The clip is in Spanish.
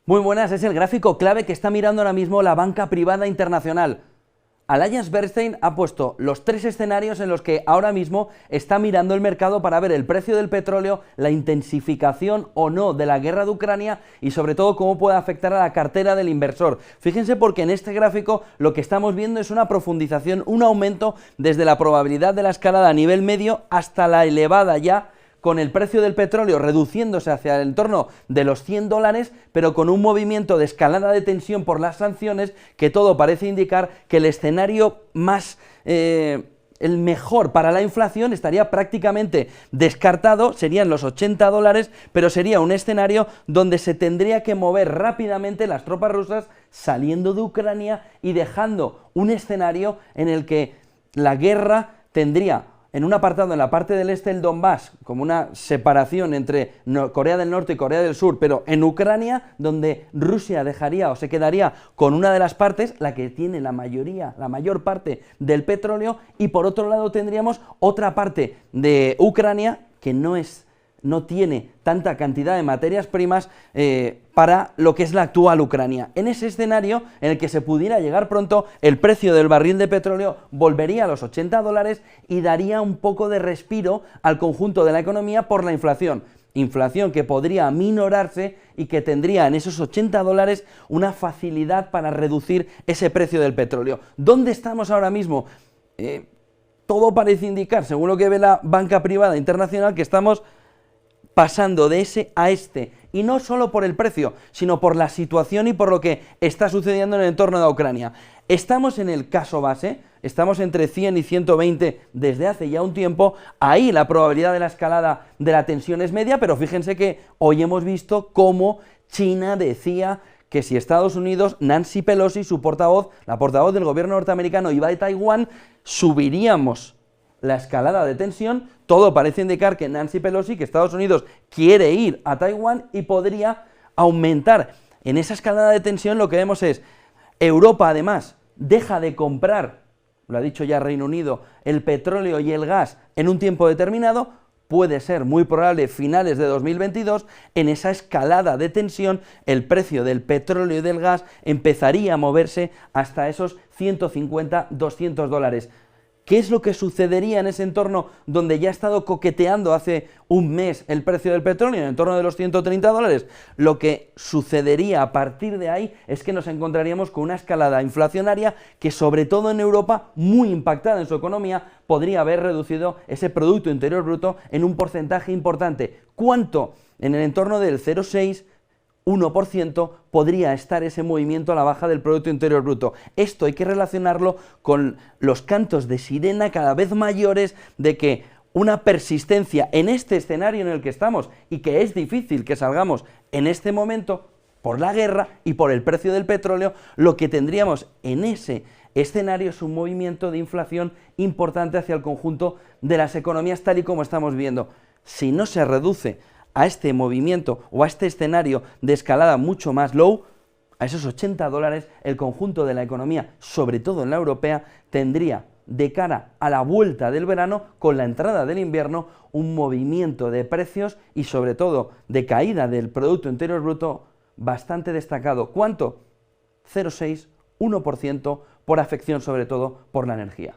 Muy buenas, es el gráfico clave que está mirando ahora mismo la banca privada internacional. AllianceBernstein ha puesto los tres escenarios en los que ahora mismo está mirando el mercado para ver el precio del petróleo, la intensificación o no de la guerra de Ucrania y sobre todo cómo puede afectar a la cartera del inversor. Fíjense porque en este gráfico lo que estamos viendo es una profundización, un aumento desde la probabilidad de la escalada a nivel medio hasta la elevada ya, con el precio del petróleo reduciéndose hacia el entorno de los $100, pero con un movimiento de escalada de tensión por las sanciones que todo parece indicar que el escenario más el mejor para la inflación estaría prácticamente descartado, serían los $80, pero sería un escenario donde se tendría que mover rápidamente las tropas rusas saliendo de Ucrania y dejando un escenario en el que la guerra tendría en un apartado en la parte del este el Donbass, como una separación entre Corea del Norte y Corea del Sur, pero en Ucrania, donde Rusia dejaría o se quedaría con una de las partes, la que tiene la mayor parte del petróleo, y por otro lado tendríamos otra parte de Ucrania que no tiene tanta cantidad de materias primas para lo que es la actual Ucrania. En ese escenario en el que se pudiera llegar pronto, el precio del barril de petróleo volvería a los $80 y daría un poco de respiro al conjunto de la economía por la inflación. Inflación que podría aminorarse y que tendría en esos $80 una facilidad para reducir ese precio del petróleo. ¿Dónde estamos ahora mismo? Todo parece indicar, según lo que ve la banca privada internacional, que estamos pasando de ese a este, y no solo por el precio, sino por la situación y por lo que está sucediendo en el entorno de Ucrania. Estamos en el caso base, estamos entre 100 y 120 desde hace ya un tiempo, ahí la probabilidad de la escalada de la tensión es media, pero fíjense que hoy hemos visto cómo China decía que si Estados Unidos, Nancy Pelosi, su portavoz, la portavoz del gobierno norteamericano, iba de Taiwán, subiríamos la escalada de tensión. Todo parece indicar que Nancy Pelosi, que Estados Unidos quiere ir a Taiwán y podría aumentar. En esa escalada de tensión lo que vemos es Europa, además, deja de comprar, lo ha dicho ya Reino Unido, el petróleo y el gas en un tiempo determinado. Puede ser muy probable finales de 2022, en esa escalada de tensión el precio del petróleo y del gas empezaría a moverse hasta esos $150, $200. ¿Qué es lo que sucedería en ese entorno donde ya ha estado coqueteando hace un mes el precio del petróleo, en el entorno de los $130? Lo que sucedería a partir de ahí es que nos encontraríamos con una escalada inflacionaria que, sobre todo en Europa, muy impactada en su economía, podría haber reducido ese Producto Interior Bruto en un porcentaje importante. ¿Cuánto? En el entorno del 0,6%, 1% podría estar ese movimiento a la baja del Producto Interior Bruto. Esto hay que relacionarlo con los cantos de sirena cada vez mayores de que una persistencia en este escenario en el que estamos, y que es difícil que salgamos en este momento por la guerra y por el precio del petróleo, lo que tendríamos en ese escenario es un movimiento de inflación importante hacia el conjunto de las economías tal y como estamos viendo. Si no se reduce a este movimiento o a este escenario de escalada mucho más low, a esos $80, el conjunto de la economía, sobre todo en la europea, tendría de cara a la vuelta del verano, con la entrada del invierno, un movimiento de precios y sobre todo de caída del Producto Interior Bruto bastante destacado. ¿Cuánto? 0,6, 1%, por afección sobre todo por la energía.